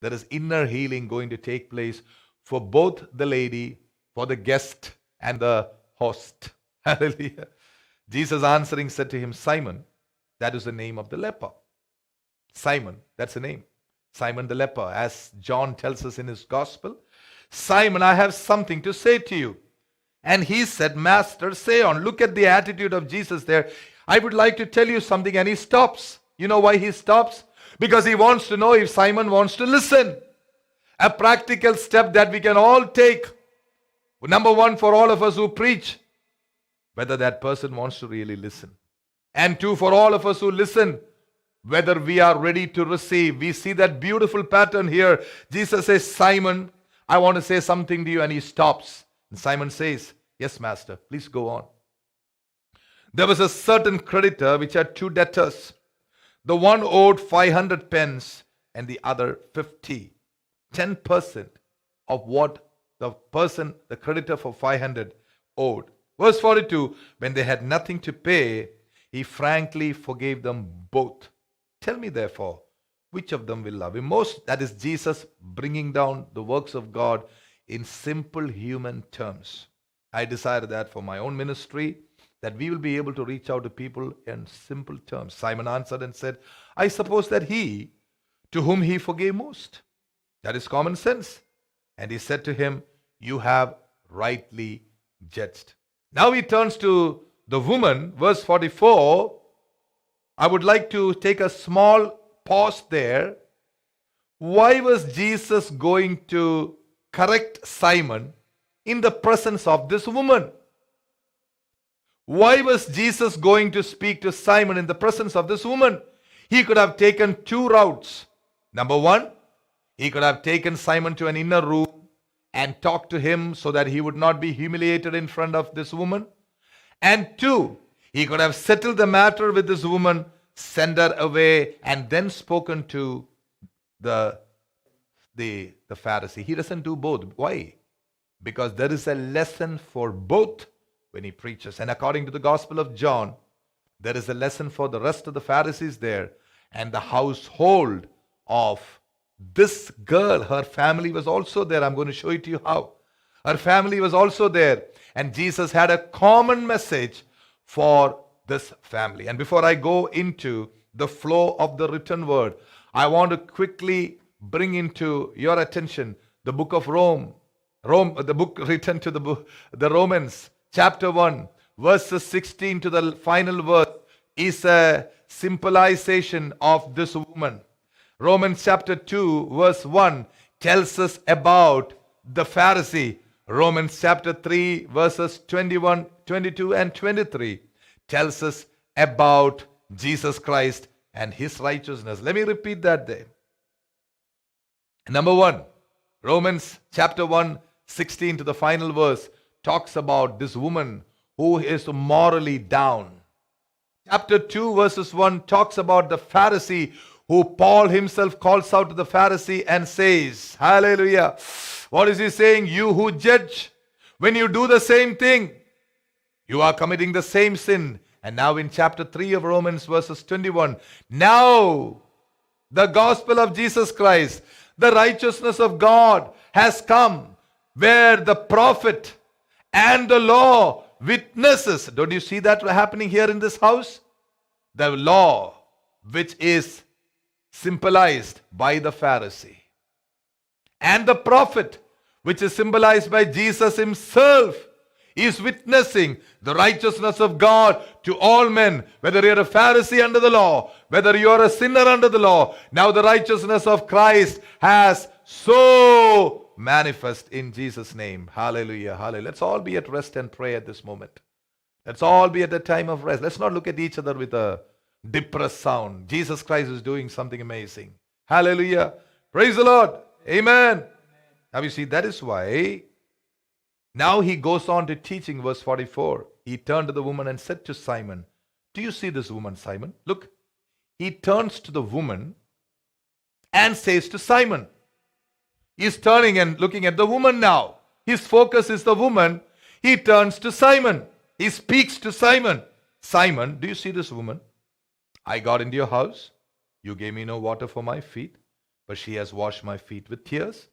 There is inner healing going to take place for both the lady, for the guest, and the host. Hallelujah. Jesus answering said to him, Simon, that is the name of the leper. Simon, that's the name. Simon the leper, as John tells us in his gospel. Simon, I have something to say to you. And he said, Master, say on. Look at the attitude of Jesus there. I would like to tell you something. And he stops. You know why he stops? Because he wants to know if Simon wants to listen. A practical step that we can all take. Number one, for all of us who preach, whether that person wants to really listen. And two, for all of us who listen, whether we are ready to receive. We see that beautiful pattern here. Jesus says, Simon, I want to say something to you. And he stops. And Simon says, yes, Master, please go on. There was a certain creditor which had two debtors. The one owed 500 pence and the other 50. 10% of what the creditor for 500 owed. Verse 42, when they had nothing to pay, he frankly forgave them both. Tell me therefore, which of them will love him most? That is Jesus bringing down the works of God in simple human terms. I desire that for my own ministry, that we will be able to reach out to people in simple terms. Simon answered and said, I suppose that he to whom he forgave most. That is common sense. And he said to him, you have rightly judged. Now he turns to the woman, verse 44. I would like to take a small pause there. Why was Jesus going to correct Simon in the presence of this woman? Why was Jesus going to speak to Simon in the presence of this woman? He could have taken two routes. Number one, he could have taken Simon to an inner room and talked to him so that he would not be humiliated in front of this woman. And two, he could have settled the matter with this woman, sent her away, and then spoken to the Pharisee. He doesn't do both. Why? Because there is a lesson for both when he preaches. And according to the Gospel of John, there is a lesson for the rest of the Pharisees there. And the household of this girl, her family was also there. I'm going to show it to you how. Her family was also there. And Jesus had a common message for this family. And before I go into the flow of the written word, I want to quickly bring into your attention the book of the book written to the Romans, chapter 1, verses 16 to the final verse is a symbolization of this woman. Romans chapter 2, verse 1 tells us about the Pharisee. Romans chapter 3, verses 21, 22, and 23 tells us about Jesus Christ and his righteousness. Let me repeat that there. Number one, Romans chapter 1, 16 to the final verse talks about this woman who is morally down. Chapter 2, verses 1 talks about the Pharisee who Paul himself calls out to the Pharisee and says, hallelujah. What is he saying? You who judge, when you do the same thing, you are committing the same sin. And now in chapter 3 of Romans, verses 21, now the gospel of Jesus Christ, the righteousness of God has come, where the prophet and the law witnesses. Don't you see that happening here in this house? The law, which is symbolized by the Pharisee, and the prophet, which is symbolized by Jesus himself, is witnessing the righteousness of God to all men, whether you're a Pharisee under the law, whether you're a sinner under the law. Now the righteousness of Christ has so manifest in Jesus' name. Hallelujah, hallelujah. Let's all be at rest and pray at this moment. Let's all be at a time of rest. Let's not look at each other with a depressed sound. Jesus Christ is doing something amazing. Hallelujah. Praise the Lord. Amen. Now you see, that is why now he goes on to teaching, verse 44. He turned to the woman and said to Simon, do you see this woman, Simon? Look, he turns to the woman and says to Simon. He's turning and looking at the woman now. His focus is the woman. He turns to Simon. He speaks to Simon. Simon, do you see this woman? I got into your house. You gave me no water for my feet, but she has washed my feet with tears,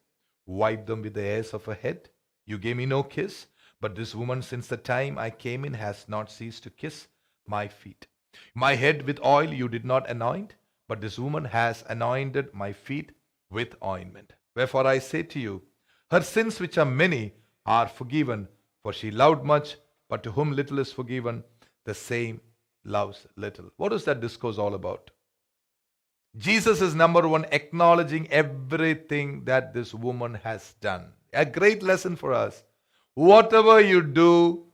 wiped them with the hairs of her head. You gave me no kiss, but this woman, since the time I came in, has not ceased to kiss my feet. My head with oil you did not anoint, but this woman has anointed my feet with ointment. Wherefore I say to you, her sins, which are many, are forgiven, for she loved much, but to whom little is forgiven, the same loves little. What is that discourse all about? Jesus is number one, acknowledging everything that this woman has done. A great lesson for us. Whatever you do,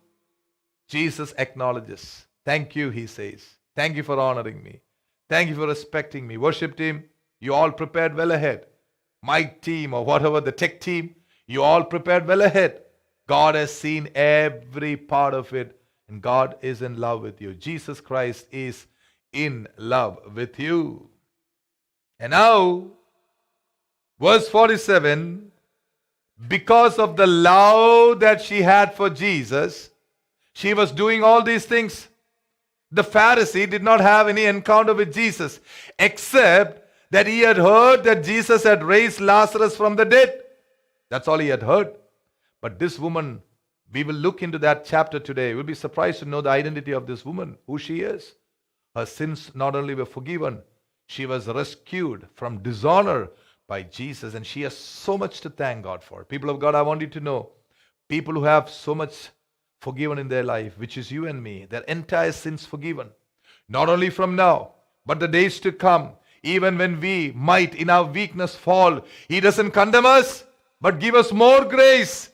Jesus acknowledges. Thank you, he says. Thank you for honoring me. Thank you for respecting me. Worship team, you all prepared well ahead. My team or whatever, the tech team, you all prepared well ahead. God has seen every part of it, and God is in love with you. Jesus Christ is in love with you. And now, verse 47, because of the love that she had for Jesus, she was doing all these things. The Pharisee did not have any encounter with Jesus, except that he had heard that Jesus had raised Lazarus from the dead. That's all he had heard. But this woman, we will look into that chapter today. We'll be surprised to know the identity of this woman, who she is. Her sins not only were forgiven, she was rescued from dishonor by Jesus, and she has so much to thank God for. People of God, I want you to know, people who have so much forgiven in their life, which is you and me, their entire sins forgiven, not only from now, but the days to come. Even when we might in our weakness fall, he doesn't condemn us, but give us more grace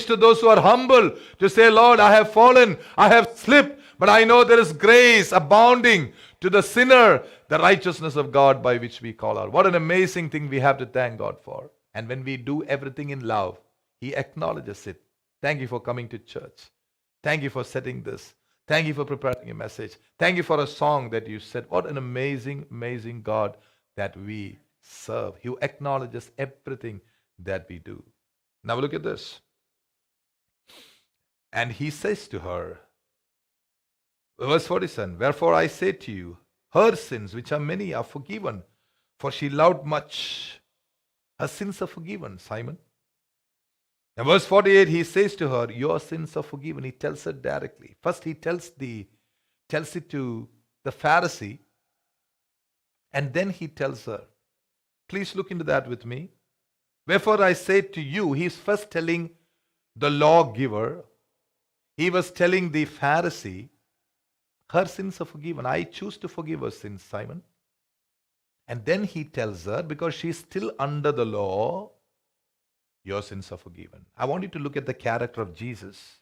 to those who are humble, to say, Lord, I have fallen, I have slipped, but I know there is grace abounding to the sinner, the righteousness of God by which we call out. What an amazing thing we have to thank God for. And when we do everything in love, he acknowledges it. Thank you for coming to church. Thank you for setting this. Thank you for preparing a message. Thank you for a song that you said. What an amazing, amazing God that we serve. He acknowledges everything that we do. Now look at this. And he says to her, verse 47, wherefore I say to you, her sins, which are many, are forgiven, for she loved much. Her sins are forgiven, Simon. And verse 48, he says to her, your sins are forgiven. He tells her directly. First he tells it to the Pharisee, and then he tells her. Please look into that with me. Wherefore I say to you, he's first telling the lawgiver, he was telling the Pharisee, her sins are forgiven. I choose to forgive her sins, Simon. And then he tells her, because she's still under the law, your sins are forgiven. I want you to look at the character of Jesus.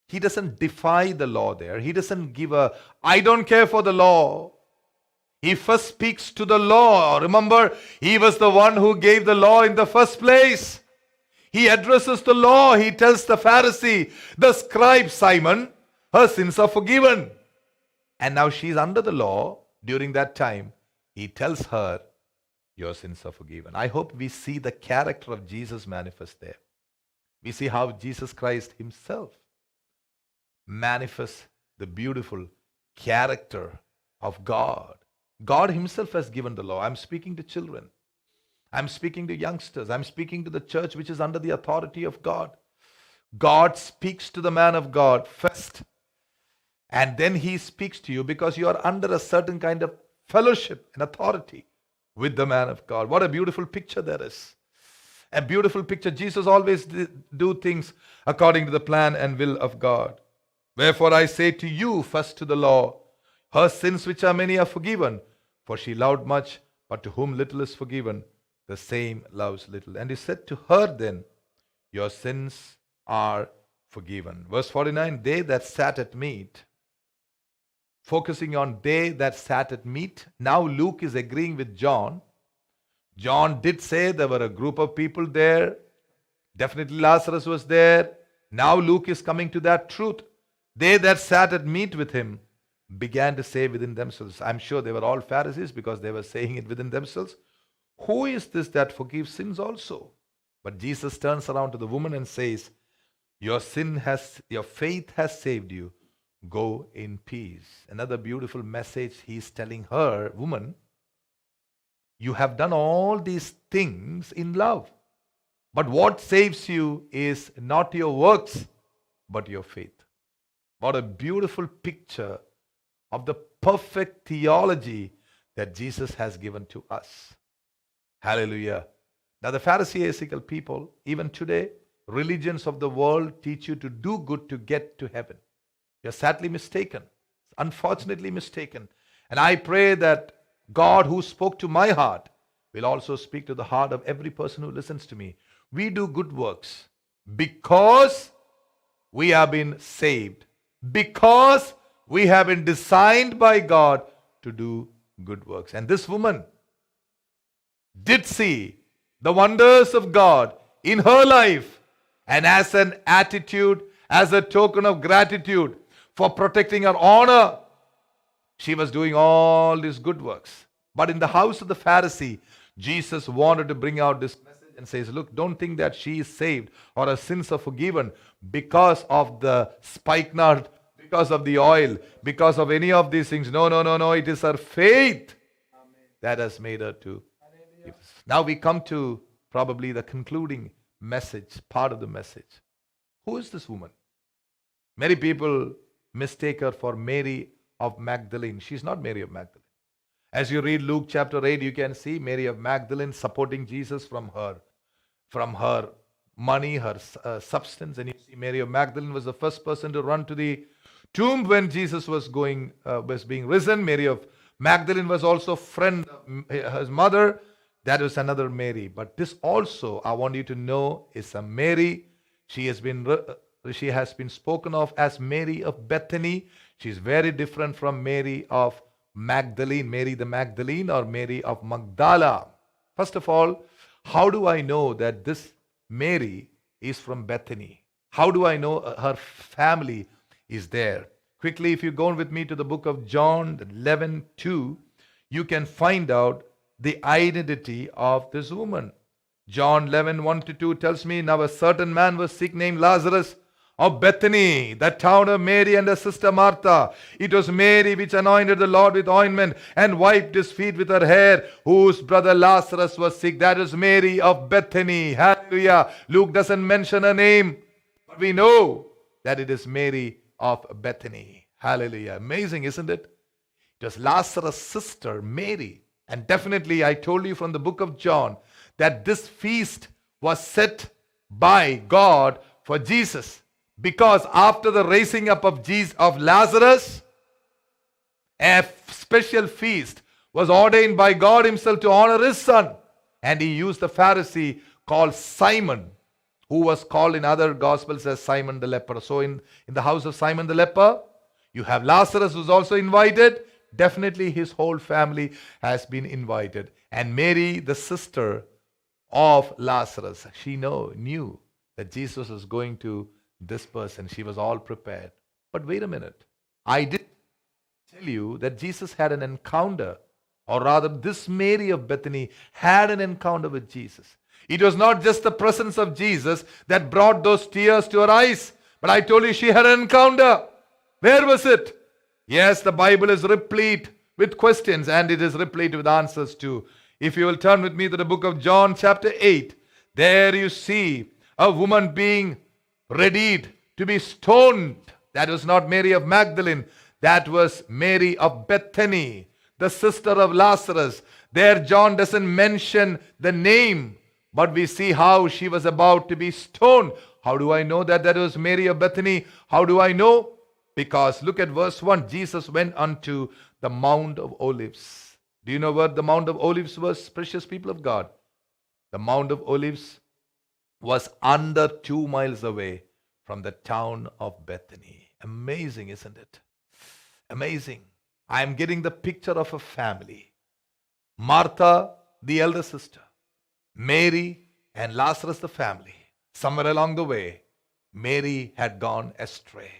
He doesn't defy the law there. He doesn't give I don't care for the law. He first speaks to the law. Remember, he was the one who gave the law in the first place. He addresses the law. He tells the Pharisee, the scribe Simon, her sins are forgiven. And now she's under the law. During that time, he tells her, your sins are forgiven. I hope we see the character of Jesus manifest there. We see how Jesus Christ himself manifests the beautiful character of God. God himself has given the law. I'm speaking to children. I'm speaking to youngsters. I'm speaking to the church which is under the authority of God. God speaks to the man of God first. And then he speaks to you because you are under a certain kind of fellowship and authority with the man of God. What a beautiful picture there is. A beautiful picture. Jesus always do things according to the plan and will of God. Wherefore I say to you, first to the law, her sins which are many are forgiven, for she loved much, but to whom little is forgiven, the same loves little. And he said to her then, your sins are forgiven. Verse 49, they that sat at meat, focusing on they that sat at meat. Now Luke is agreeing with John. John did say there were a group of people there. Definitely Lazarus was there. Now Luke is coming to that truth. They that sat at meat with him began to say within themselves. I'm sure they were all Pharisees because they were saying it within themselves. Who is this that forgives sins also? But Jesus turns around to the woman and says, your faith has saved you. Go in peace. Another beautiful message he's telling her, woman, You have done all these things in love. But what saves you is not your works, but your faith. What a beautiful picture of the perfect theology that Jesus has given to us. Hallelujah. Now, the Pharisaical people, even today, religions of the world teach you to do good to get to heaven. You're sadly mistaken, unfortunately mistaken. And I pray that God, who spoke to my heart, will also speak to the heart of every person who listens to me. We do good works because we have been saved, because we have been designed by God to do good works. And this woman did see the wonders of God in her life, and as an attitude, as a token of gratitude for protecting her honor, she was doing all these good works. But in the house of the Pharisee, Jesus wanted to bring out this message and says, look, don't think that she is saved or her sins are forgiven because of the spikenard, because of the oil, because of any of these things. No. It is her faith that has made her to. Now we come to probably the concluding message, part of the message. Who is this woman? Many people mistake her for Mary of Magdalene. She's not Mary of Magdalene. As you read Luke chapter 8, you can see Mary of Magdalene supporting Jesus from her money, her substance. And you see Mary of Magdalene was the first person to run to the tomb when Jesus was being risen. Mary of Magdalene was also friend of his mother. That was another Mary. But this also, I want you to know, is a Mary. She has been spoken of as Mary of Bethany. She's very different from Mary of Magdalene, Mary the Magdalene, or Mary of Magdala. First of all, how do I know that this Mary is from Bethany? How do I know her family is there? Quickly, if you go with me to the book of John 11:2, you can find out the identity of this woman. John 11:1-2 tells me, now a certain man was sick named Lazarus of Bethany, the town of Mary and her sister Martha. It was Mary which anointed the Lord with ointment and wiped his feet with her hair, whose brother Lazarus was sick. That is Mary of Bethany. Hallelujah. Luke doesn't mention her name, but we know that it is Mary of Bethany. Hallelujah. Amazing, isn't it? It was Lazarus' sister, Mary. And definitely, I told you from the book of John that this feast was set by God for Jesus. Because after the raising up of Lazarus, a special feast was ordained by God himself to honor his son. And he used the Pharisee called Simon, who was called in other gospels as Simon the leper. So in the house of Simon the leper, you have Lazarus who's also invited. Definitely his whole family has been invited. And Mary, the sister of Lazarus, she knew that Jesus was going to this person. She was all prepared. But wait a minute. I did tell you that Jesus had an encounter, or rather this Mary of Bethany had an encounter with Jesus. It was not just the presence of Jesus that brought those tears to her eyes, but I told you she had an encounter. Where was it? Yes, the Bible is replete with questions and it is replete with answers too. If you will turn with me to the book of John chapter 8, there you see a woman being readied to be stoned. That was not Mary of Magdalene. That was Mary of Bethany, the sister of Lazarus. There John doesn't mention the name, but we see how she was about to be stoned. How do I know that was Mary of Bethany? How do I know? Because look at verse 1. Jesus went unto the Mount of Olives. Do you know where the Mount of Olives was, precious people of God? The Mount of Olives was under 2 miles away from the town of Bethany. Amazing, isn't it? Amazing. I am getting the picture of a family. Martha, the elder sister. Mary and Lazarus, the family. Somewhere along the way, Mary had gone astray.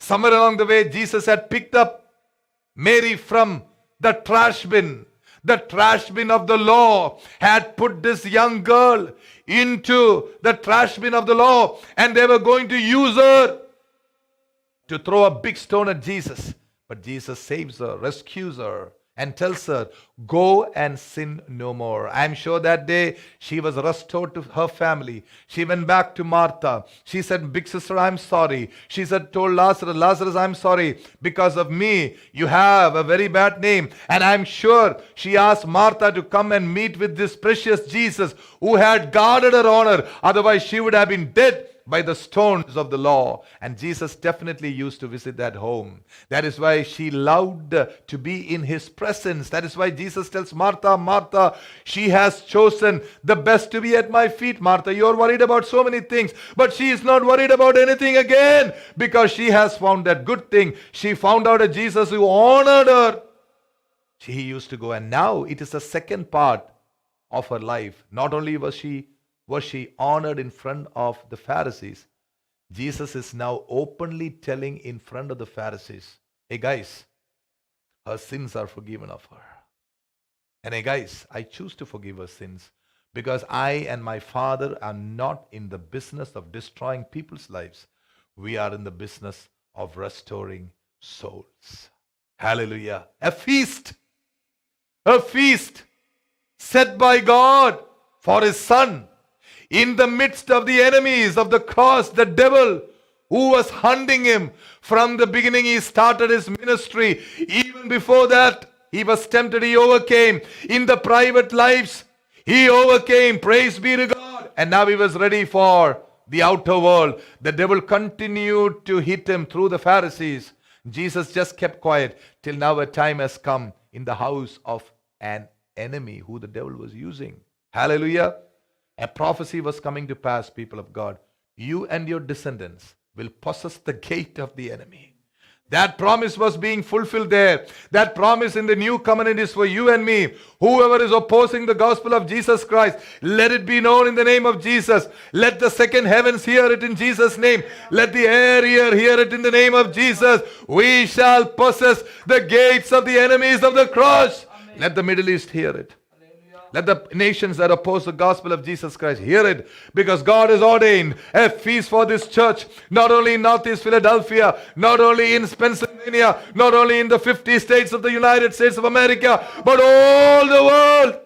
Somewhere along the way, Jesus had picked up Mary from the trash bin. The trash bin of the law had put this young girl into the trash bin of the law, and they were going to use her to throw a big stone at Jesus. But Jesus saves her, rescues her, and tells her, Go and sin no more. I am sure that day she was restored to her family. She went back to Martha. She said, big sister, I'm sorry. She said, told Lazarus, Lazarus, I'm sorry. Because of me, you have a very bad name. And I'm sure she asked Martha to come and meet with this precious Jesus who had guarded her honor. Otherwise, she would have been dead by the stones of the law. And Jesus definitely used to visit that home. That is why she loved to be in his presence. That is why Jesus tells Martha, Martha, she has chosen the best to be at my feet. Martha, you're worried about so many things, but she is not worried about anything again, because she has found that good thing. She found out a Jesus who honored her. She used to go, and now it is the second part of her life. Not only was she honored in front of the Pharisees, Jesus is now openly telling in front of the Pharisees, hey guys, her sins are forgiven of her. And hey guys, I choose to forgive her sins because I and my Father are not in the business of destroying people's lives. We are in the business of restoring souls. Hallelujah. A feast set by God for his Son. In the midst of the enemies of the cross, the devil who was hunting him from the beginning, he started his ministry. Even before that, he was tempted, he overcame. In the private lives, he overcame. Praise be to God. And now he was ready for the outer world. The devil continued to hit him through the Pharisees. Jesus just kept quiet till now a time has come in the house of an enemy who the devil was using. Hallelujah. A prophecy was coming to pass, people of God. You and your descendants will possess the gate of the enemy. That promise was being fulfilled there. That promise in the new covenant is for you and me. Whoever is opposing the gospel of Jesus Christ, let it be known in the name of Jesus. Let the second heavens hear it in Jesus' name. Let the air hear it in the name of Jesus. We shall possess the gates of the enemies of the cross. Amen. Let the Middle East hear it. Let the nations that oppose the gospel of Jesus Christ hear it, because God has ordained a feast for this church, not only in Northeast Philadelphia, not only in Pennsylvania, not only in the 50 states of the United States of America, but all the world.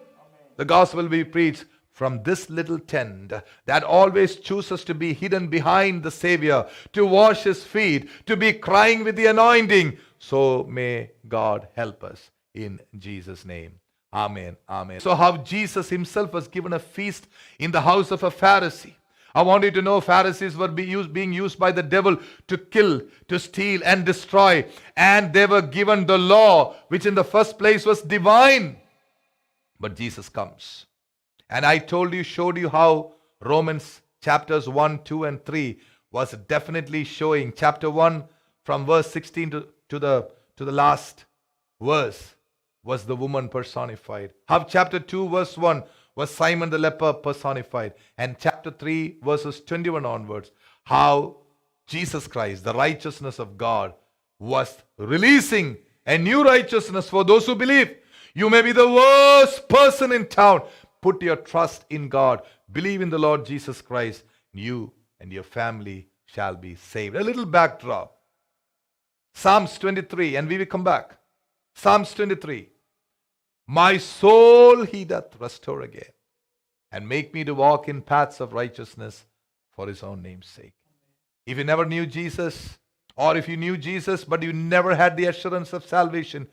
The gospel will be preached from this little tent that always chooses to be hidden behind the Savior, to wash his feet, to be crying with the anointing. So may God help us in Jesus' name. Amen. Amen. So how Jesus himself was given a feast in the house of a Pharisee. I want you to know Pharisees were being used by the devil to kill, to steal and destroy. And they were given the law, which in the first place was divine. But Jesus comes. And I showed you how Romans chapters 1, 2 and 3 was definitely showing. Chapter 1 from verse 16 to the last verse was the woman personified. How chapter 2 verse 1 was Simon the leper personified. And chapter 3 verses 21 onwards, how Jesus Christ, the righteousness of God, was releasing a new righteousness for those who believe. You may be the worst person in town. Put your trust in God. Believe in the Lord Jesus Christ. You and your family shall be saved. A little backdrop. Psalms 23, and we will come back. Psalms 23. My soul he doth restore again, and make me to walk in paths of righteousness for his own name's sake. If you never knew Jesus, or if you knew Jesus but you never had the assurance of salvation,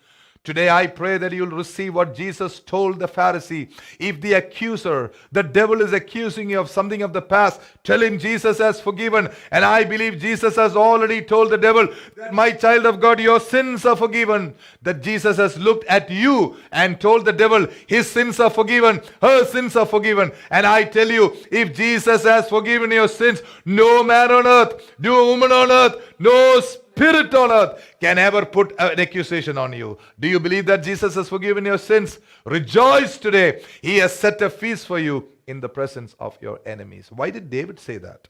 today I pray that you will receive what Jesus told the Pharisee. If the accuser, the devil, is accusing you of something of the past, tell him Jesus has forgiven. And I believe Jesus has already told the devil that, my child of God, your sins are forgiven. That Jesus has looked at you and told the devil his sins are forgiven, her sins are forgiven. And I tell you, if Jesus has forgiven your sins, no man on earth, no woman on earth, no spirit on earth can ever put an accusation on you. Do you believe that Jesus has forgiven your sins? Rejoice today. He has set a feast for you in the presence of your enemies. Why did David say that?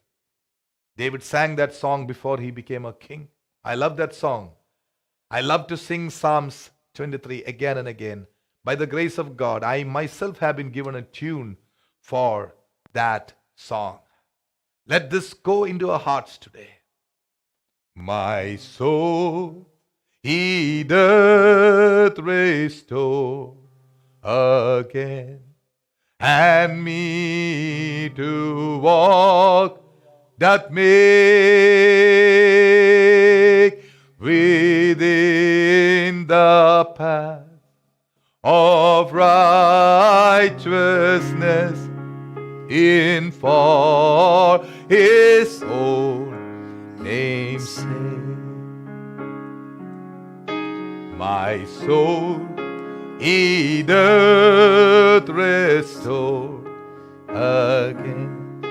David sang that song before he became a king. I love that song. I love to sing Psalms 23 again and again. By the grace of God, I myself have been given a tune for that song. Let this go into our hearts today. My soul he doth restore, again, and me to walk that make within the path of righteousness in for his own name's sake. My soul he doth restore again,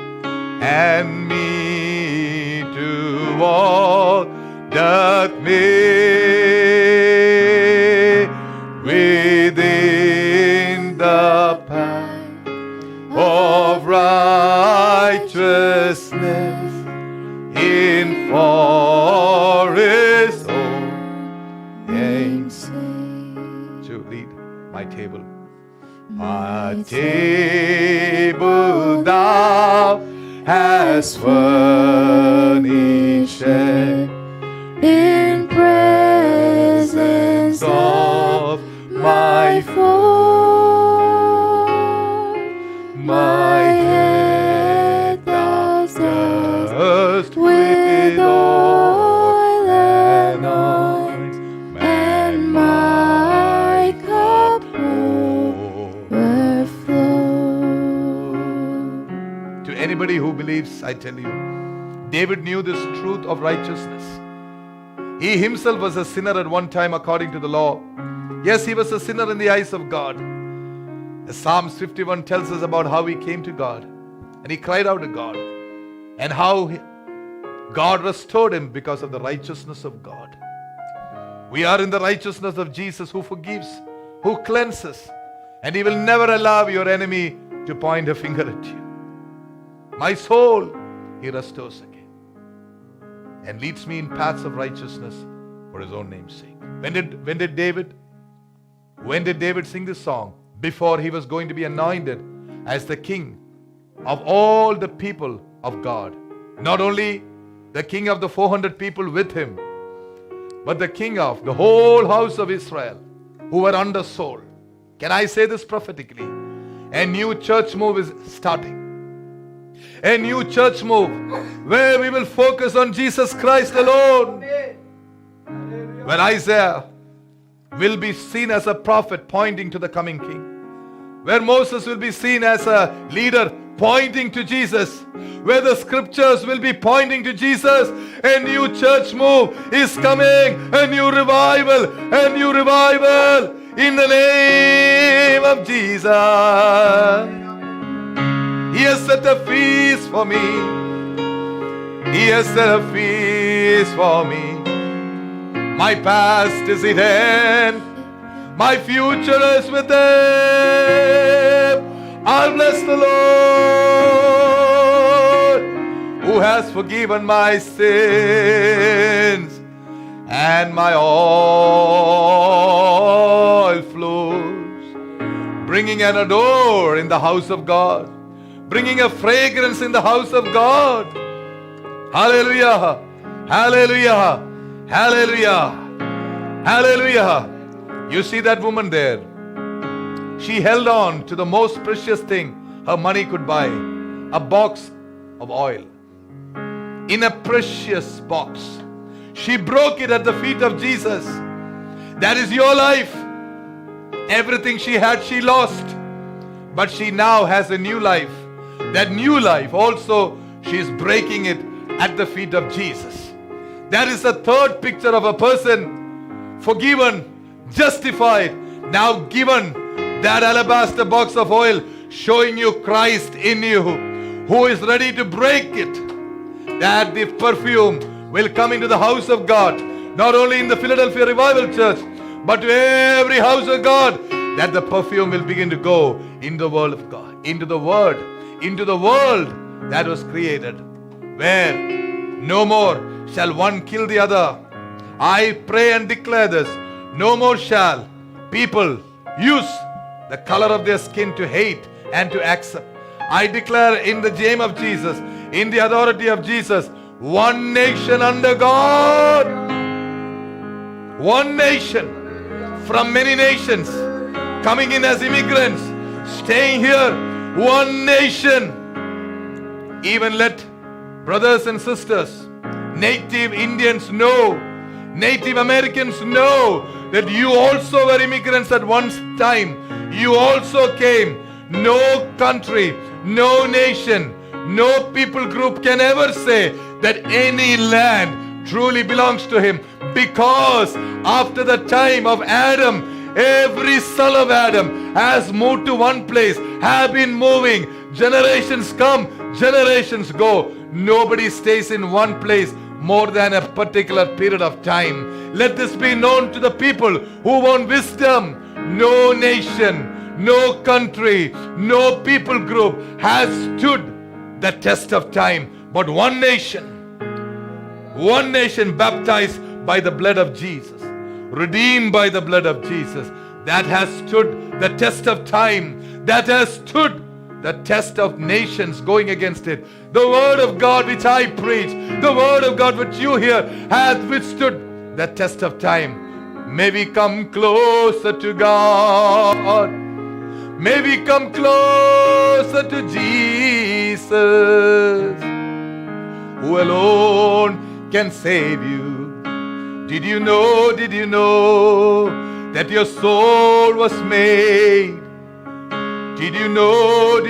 and me to walk doth make within the path of righteousness in for his own name's sake. To lead my table. My table thou hast furnished in presence of my foe. My head thou dost with oil anoint, and my cup overflows. To anybody who believes, I tell you, David knew this truth of righteousness. He himself was a sinner at one time according to the law. Yes, he was a sinner in the eyes of God. Psalms 51 tells us about how he came to God and he cried out to God, and how God restored him because of the righteousness of God. We are in the righteousness of Jesus, who forgives, who cleanses, and he will never allow your enemy to point a finger at you. My soul he restores again and leads me in paths of righteousness for his own name's sake. When did David sing this song? Before he was going to be anointed as the king of all the people of God. Not only the king of the 400 people with him, but the king of the whole house of Israel who were under Saul. Can I say this prophetically? A new church move is starting. A new church move where we will focus on Jesus Christ alone. When Isaiah will be seen as a prophet pointing to the coming king, where Moses will be seen as a leader pointing to Jesus, where the scriptures will be pointing to Jesus, a new church move is coming, a new revival in the name of Jesus. He has set a feast for me. He has set a feast for me. My past is hidden, my future is with him. I'll bless the Lord, who has forgiven my sins, and my oil flows, bringing an odor in the house of God, bringing a fragrance in the house of God. Hallelujah, hallelujah, hallelujah, hallelujah. You see that woman there? She held on to the most precious thing her money could buy, a box of oil. In a precious box. She broke it at the feet of Jesus. That is your life. Everything she had, she lost. But she now has a new life. That new life also, she is breaking it at the feet of Jesus. That is the third picture of a person forgiven, justified, now given that alabaster box of oil, showing you Christ in you, who is ready to break it. That the perfume will come into the house of God, not only in the Philadelphia Revival Church, but to every house of God, that the perfume will begin to go into the world of God, into the world that was created, where no more shall one kill the other. I pray and declare this: no more shall people use the color of their skin to hate and to accept. I declare in the name of Jesus, in the authority of Jesus, one nation under God, one nation from many nations, coming in as immigrants, staying here, one nation. Even let brothers and sisters, native Indians know, Native Americans know that you also were immigrants at one time. You also came. No country, no nation, no people group can ever say that any land truly belongs to him, because after the time of Adam, every son of Adam has moved to one place, have been moving. Generations come, generations go. Nobody stays in one place more than a particular period of time. Let this be known to the people who want wisdom. No nation, no country, no people group has stood the test of time, but one nation baptized by the blood of Jesus, redeemed by the blood of Jesus, that has stood the test of time, that has stood the test of nations going against it. The word of God which I preach, the word of God which you hear, hath withstood the test of time. May we come closer to God. May we come closer to Jesus, who alone can save you. Did you know that your soul was made? Did you know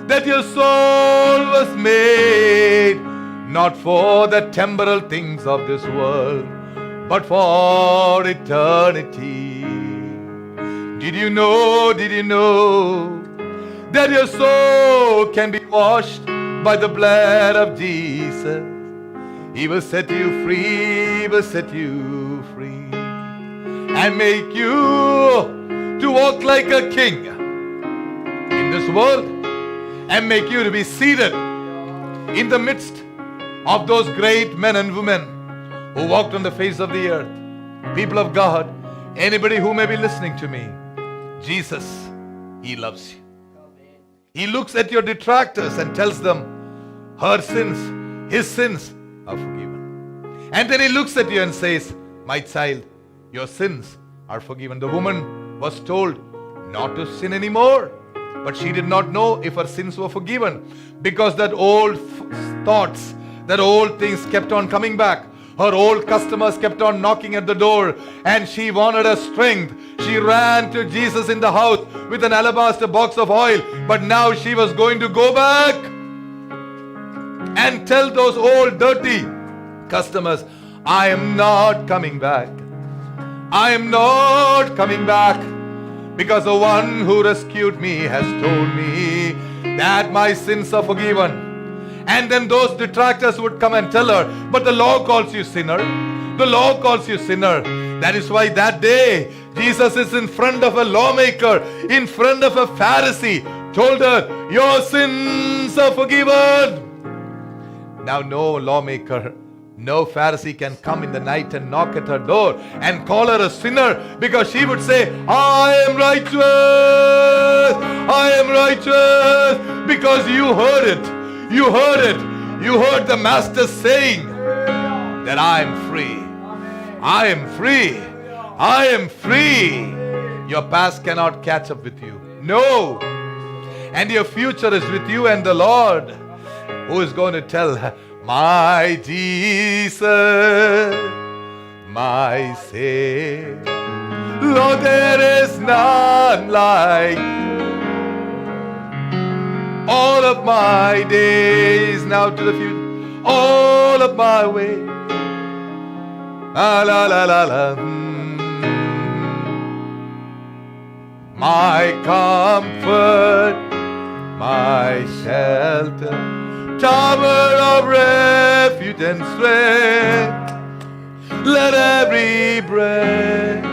that your soul was made not for the temporal things of this world, but for eternity? Did you know that your soul can be washed by the blood of Jesus? He will set you free, and make you to walk like a king in this world, and make you to be seated in the midst of those great men and women who walked on the face of the earth. People of God, anybody who may be listening to me, Jesus, He loves you. He looks at your detractors and tells them her sins, his sins are forgiven. And then He looks at you and says, my child, your sins are forgiven. The woman was told not to sin anymore, but she did not know if her sins were forgiven, because that old thoughts, that old things kept on coming back. Her old customers kept on knocking at the door, and she wanted a strength. She ran to Jesus in the house with an alabaster box of oil, but now she was going to go back and tell those old dirty customers, I am not coming back. I am not coming back, because the one who rescued me has told me that my sins are forgiven. And then those detractors would come and tell her, but the law calls you sinner. The law calls you sinner. That is why that day, Jesus is in front of a lawmaker, in front of a Pharisee, told her, your sins are forgiven. Now no lawmaker, no Pharisee can come in the night and knock at her door and call her a sinner, because she would say, I am righteous. I am righteous, because you heard it. You heard it. You heard the Master saying that I am free. I am free. I am free. Your past cannot catch up with you. No. And your future is with you and the Lord, who is going to tell, my Jesus, my Savior, Lord, there is none like you. All of my days now to the future, all of my way. La la la la la. My comfort, my shelter, tower of refuge and strength. Let every breath,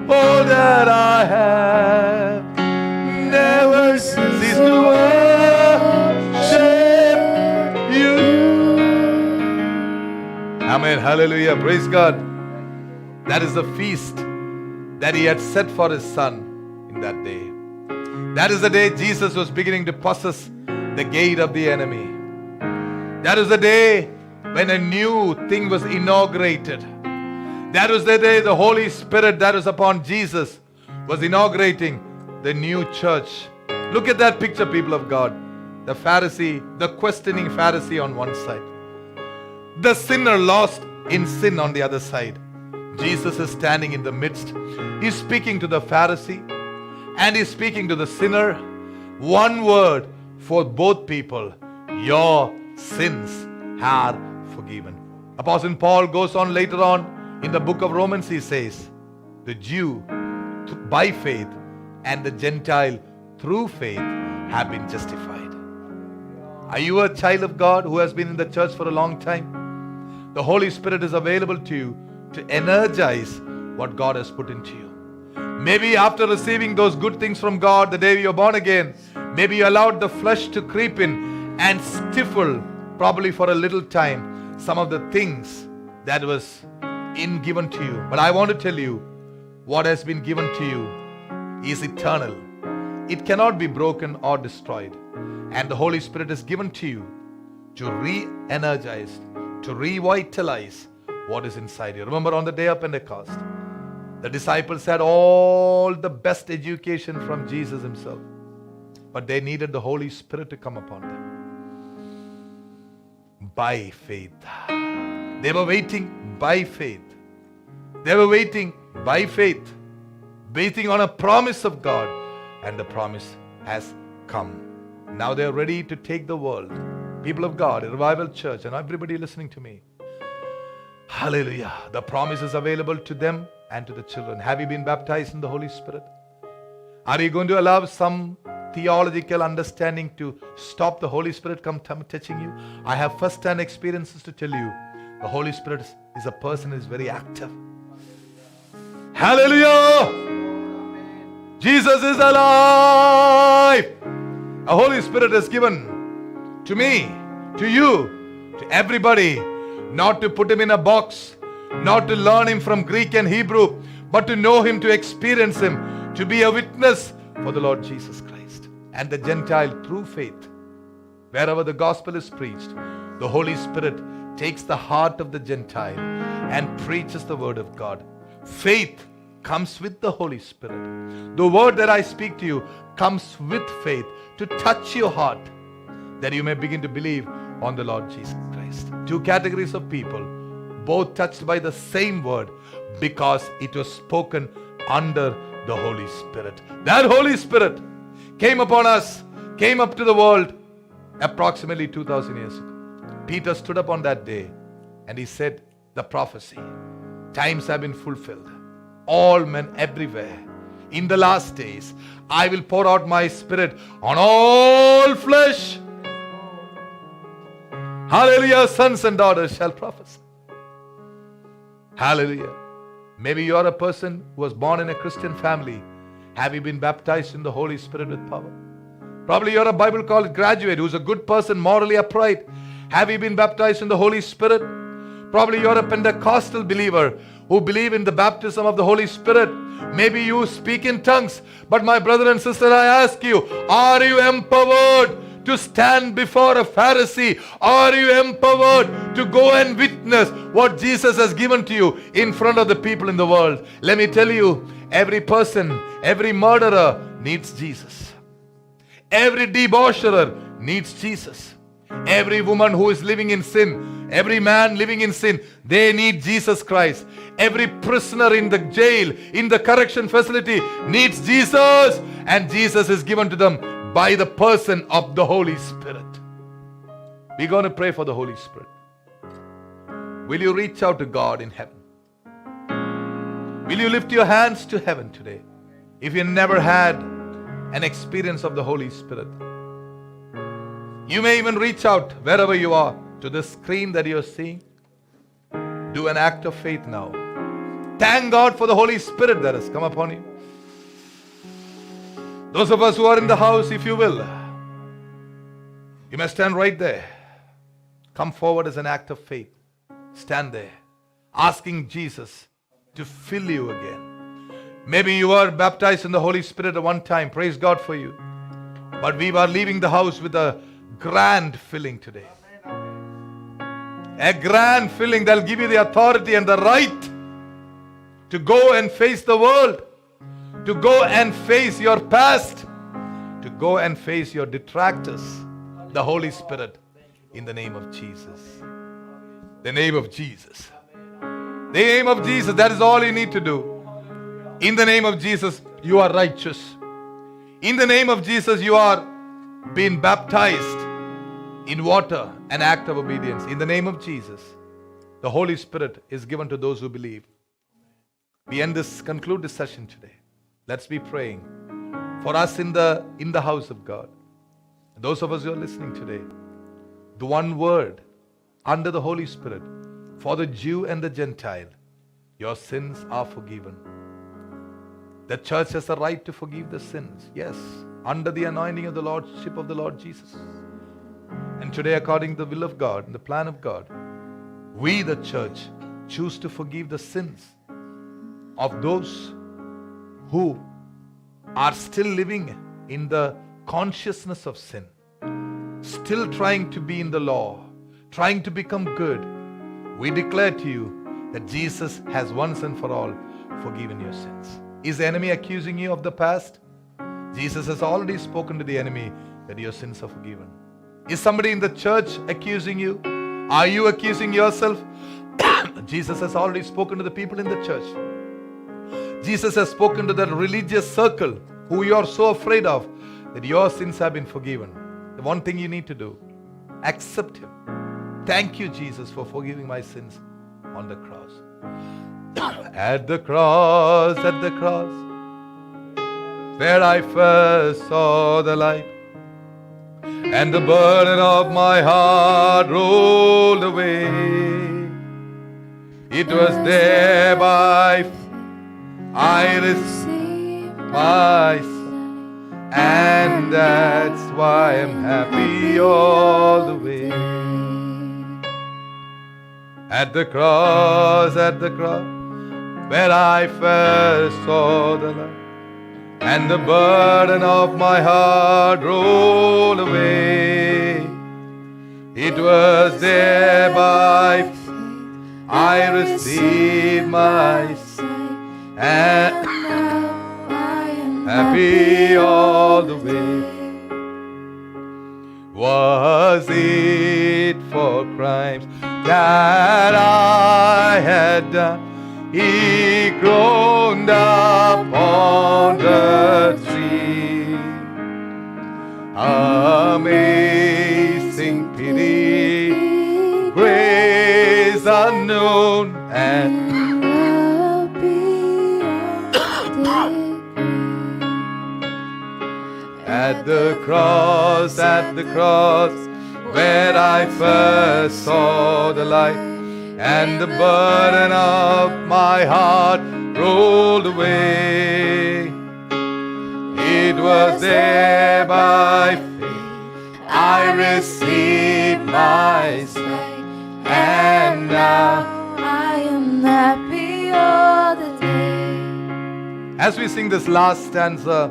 all that I have, never cease to worship you. Amen. Hallelujah. Praise God. That is the feast that He had set for His Son in that day. That is the day Jesus was beginning to possess the gate of the enemy. That is the day when a new thing was inaugurated. That was the day the Holy Spirit that was upon Jesus was inaugurating the new church. Look at that picture, people of God. The Pharisee, the questioning Pharisee on one side, the sinner lost in sin on the other side. Jesus is standing in the midst. He's speaking to the Pharisee and he's speaking to the sinner. One word for both people: your sins are forgiven. Apostle Paul goes on later on in the book of Romans. He says, the Jew by faith and the Gentile through faith have been justified. Are you a child of God who has been in the church for a long time? The Holy Spirit is available to you to energize what God has put into you. Maybe after receiving those good things from God the day you're born again, maybe you allowed the flesh to creep in and stifle, probably for a little time, some of the things that was given to you. But I want to tell you, what has been given to you is eternal. It cannot be broken or destroyed. And the Holy Spirit is given to you to re-energize, to revitalize what is inside you. Remember on the day of Pentecost, the disciples had all the best education from Jesus himself, but they needed the Holy Spirit to come upon them by faith. They were waiting by faith. They were waiting by faith, waiting on a promise of God, and the promise has come. Now they are ready to take the world. People of God, a revival church, and everybody listening to me. Hallelujah. The promise is available to them and to the children. Have you been baptized in the Holy Spirit? Are you going to allow some theological understanding to stop the Holy Spirit from touching you? I have first-hand experiences to tell you. The Holy Spirit is a person who is very active. Hallelujah! Jesus is alive! The Holy Spirit is given to me, to you, to everybody, not to put him in a box, not to learn him from Greek and Hebrew, but to know him, to experience him, to be a witness for the Lord Jesus Christ. And the Gentile through faith, wherever the gospel is preached, the Holy Spirit takes the heart of the Gentile and preaches the word of God. Faith comes with the Holy Spirit. The word that I speak to you comes with faith to touch your heart, that you may begin to believe on the Lord Jesus Christ. Two categories of people, both touched by the same word, because it was spoken under the Holy Spirit. That Holy Spirit came upon us, came up to the world approximately 2,000 years ago. Peter stood up on that day and he said, the prophecy, times have been fulfilled. All men everywhere, in the last days, I will pour out my Spirit on all flesh. Hallelujah, sons and daughters shall prophesy. Hallelujah. Maybe you are a person who was born in a Christian family. Have you been baptized in the Holy Spirit with power? Probably you're a Bible college graduate who's a good person, morally upright. Have you been baptized in the Holy Spirit? Probably you're a Pentecostal believer who believe in the baptism of the Holy Spirit. Maybe you speak in tongues. But my brother and sister, I ask you, are you empowered to stand before a Pharisee? Are you empowered to go and witness what Jesus has given to you in front of the people in the world? Let me tell you, every person, every murderer needs Jesus. Every debaucherer needs Jesus. Every woman who is living in sin, every man living in sin, they need Jesus Christ. Every prisoner in the jail, in the correction facility needs Jesus, and Jesus is given to them by the person of the Holy Spirit. We're going to pray for the Holy Spirit. Will you reach out to God in heaven? Will you lift your hands to heaven today? If you never had an experience of the Holy Spirit, you may even reach out wherever you are to the screen that you're seeing. Do an act of faith now. Thank God for the Holy Spirit that has come upon you. Those of us who are in the house, if you will, you may stand right there. Come forward as an act of faith. Stand there, asking Jesus to fill you again. Maybe you were baptized in the Holy Spirit at one time. Praise God for you. But we are leaving the house with a grand filling today. A grand filling that will give you the authority and the right to go and face the world, to go and face your past, to go and face your detractors. The Holy Spirit, in the name of Jesus. The name of Jesus. The name of Jesus, that is all you need to do. In the name of Jesus, you are righteous. In the name of Jesus, you are being baptized in water, an act of obedience. In the name of Jesus, the Holy Spirit is given to those who believe. We conclude this session today. Let's be praying for us in the house of God. Those of us who are listening today, the one word under the Holy Spirit for the Jew and the Gentile: your sins are forgiven. The church has the right to forgive the sins, yes, under the anointing of the Lordship of the Lord Jesus. And today, according to the will of God and the plan of God, we, the church, choose to forgive the sins of those who are still living in the consciousness of sin, still trying to be in the law, trying to become good. We declare to you that Jesus has once and for all forgiven your sins. Is the enemy accusing you of the past? Jesus has already spoken to the enemy that your sins are forgiven. Is somebody in the church accusing you? Are you accusing yourself? Jesus has already spoken to the people in the church. Jesus has spoken to that religious circle who you are so afraid of, that your sins have been forgiven. The one thing you need to do, accept Him. Thank you, Jesus, for forgiving my sins on the cross. At the cross, where I first saw the light, and the burden of my heart rolled away. It was there by I received my sight, and that's why I'm happy all the way. At the cross, where I first saw the light, and the burden of my heart rolled away. It was there by faith I received my sight, and happy all the way. Was it for crimes that I had done? He groaned upon the tree. Amazing pity, grace unknown, and at the cross, where I first saw the light, and the burden of my heart rolled away. It was there by faith I received my sight, and now I am happy all the day. As we sing this last stanza,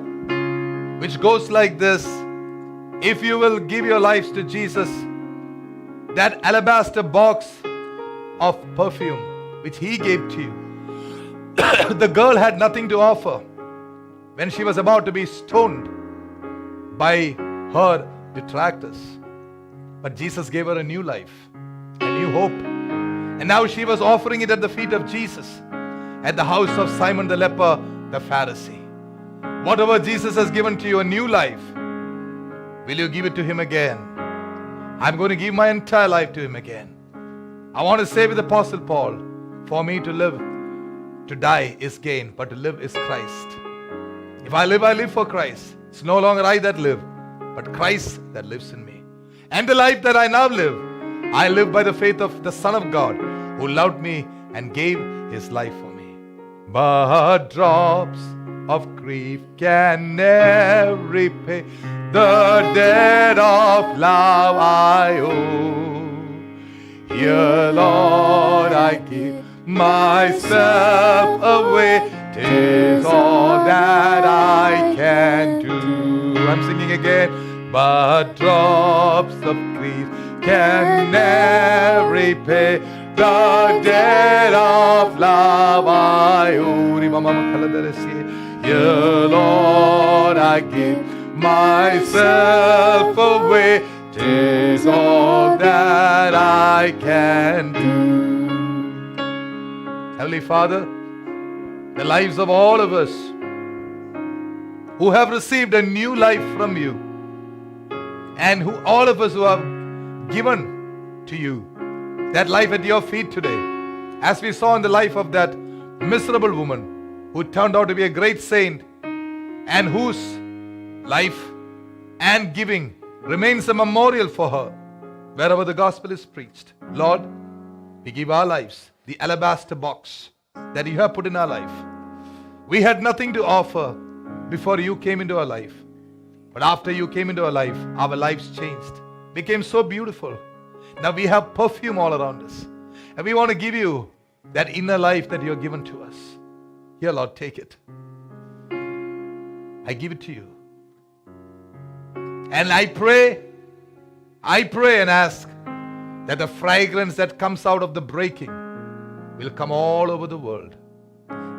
which goes like this: if you will give your lives to Jesus, that alabaster box of perfume which He gave to you, the girl had nothing to offer when she was about to be stoned by her detractors. But Jesus gave her a new life, a new hope. And now she was offering it at the feet of Jesus, at the house of Simon the leper, the Pharisee. Whatever Jesus has given to you, a new life, will you give it to Him again? I'm going to give my entire life to Him again. I want to say with Apostle Paul, for me to live, to die is gain, but to live is Christ. If I live for Christ. It's no longer I that live, but Christ that lives in me. And the life that I now live, I live by the faith of the Son of God, who loved me and gave His life for me. But drops of grief can never repay the debt of love I owe. Here, Lord, I give myself away. 'Tis all that I can do. I'm singing again. But drops of grief can never repay the debt of love I owe. Here, Lord, I give myself away. 'Tis all that I can do. Heavenly Father, the lives of all of us who have received a new life from you, and who all of us who have given to you that life at your feet today, as we saw in the life of that miserable woman who turned out to be a great saint, and whose life and giving remains a memorial for her wherever the gospel is preached. Lord, we give our lives, the alabaster box that you have put in our life. We had nothing to offer before you came into our life. But after you came into our life, our lives changed, became so beautiful. Now we have perfume all around us. And we want to give you that inner life that you have given to us. Here, Lord, take it. I give it to you. And I pray and ask that the fragrance that comes out of the breaking will come all over the world.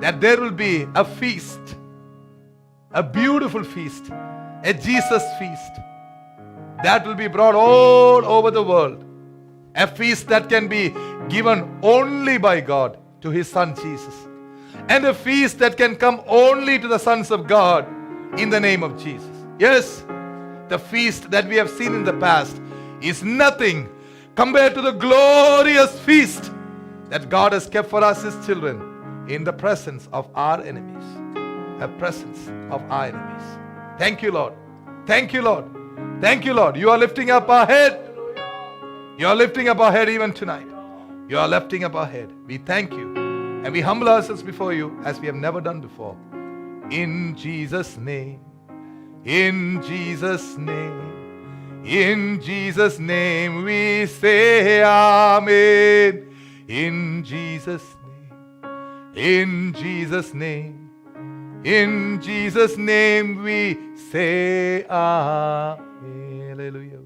That there will be a feast, a beautiful feast, a Jesus feast that will be brought all over the world. A feast that can be given only by God to His Son Jesus. And a feast that can come only to the sons of God in the name of Jesus. Yes, the feast that we have seen in the past is nothing compared to the glorious feast that God has kept for us, His children, in the presence of our enemies. The presence of our enemies. Thank you, Lord. Thank you, Lord. Thank you, Lord. You are lifting up our head. You are lifting up our head even tonight. You are lifting up our head. We thank you. And we humble ourselves before you as we have never done before. In Jesus' name. In Jesus' name. In Jesus' name we say Amen. In Jesus' name. In Jesus' name. In Jesus' name we say Amen. Hallelujah.